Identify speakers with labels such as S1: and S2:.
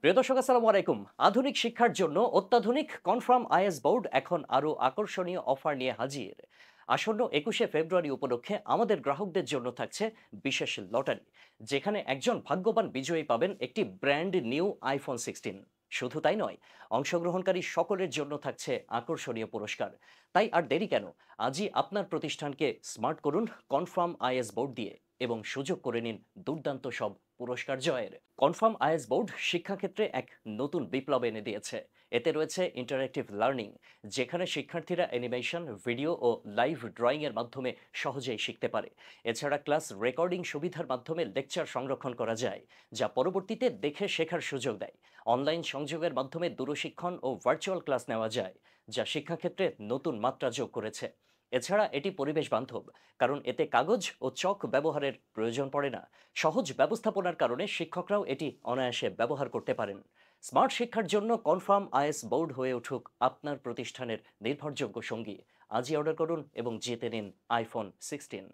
S1: প্রিয় দর্শক আসসালামু আলাইকুম। আধুনিক শিক্ষার জন্য অত্যাধুনিক কনফার্ম আইএস বোর্ড এখন আরও আকর্ষণীয় অফার নিয়ে হাজির। আসন্ন ২১শে ফেব্রুয়ারি উপলক্ষে আমাদের গ্রাহকদের জন্য থাকছে বিশেষ লটারি, যেখানে একজন ভাগ্যবান বিজয়ী পাবেন একটি ব্র্যান্ড নিউ আইফোন 16। শুধু তাই নয়, অংশগ্রহণকারী সকলের জন্য থাকছে আকর্ষণীয় পুরস্কার। তাই আর দেরি কেন? আজই আপনার প্রতিষ্ঠানকে স্মার্ট করুন কনফার্ম আইএস বোর্ড দিয়ে এবং সুযোগ করে নিন দুর্দান্ত সব পুরস্কার জয়ের। কনফার্ম আইএস বোর্ড শিক্ষাক্ষেত্রে এক নতুন বিপ্লব এনে দিয়েছে। এতে রয়েছে ইন্টারেক্টিভ লার্নিং, যেখানে শিক্ষার্থীরা অ্যানিমেশন, ভিডিও ও লাইভ ড্রয়িংয়ের মাধ্যমে সহজেই শিখতে পারে। এছাড়া ক্লাস রেকর্ডিং সুবিধার মাধ্যমে লেকচার সংরক্ষণ করা যায়, যা পরবর্তীতে দেখে শেখার সুযোগ দেয়। অনলাইন সংযোগের মাধ্যমে দূরশিক্ষণ ও ভার্চুয়াল ক্লাস নেওয়া যায়, যা শিক্ষাক্ষেত্রে নতুন মাত্রা যোগ করেছে। এছাড়া এটি পরিবেশ বান্ধব, কারণ এতে কাগজ ও চক ব্যবহারের প্রয়োজন পড়ে না। সহজ ব্যবস্থাপনার কারণে শিক্ষকরাও এটি অনায়াসে ব্যবহার করতে পারেন। স্মার্ট শিক্ষার জন্য কনফার্ম আইএস বোর্ড হয়ে উঠুক আপনার প্রতিষ্ঠানের নির্ভরযোগ্য সঙ্গী। আজই অর্ডার করুন এবং জিতে নিন আইফোন 16।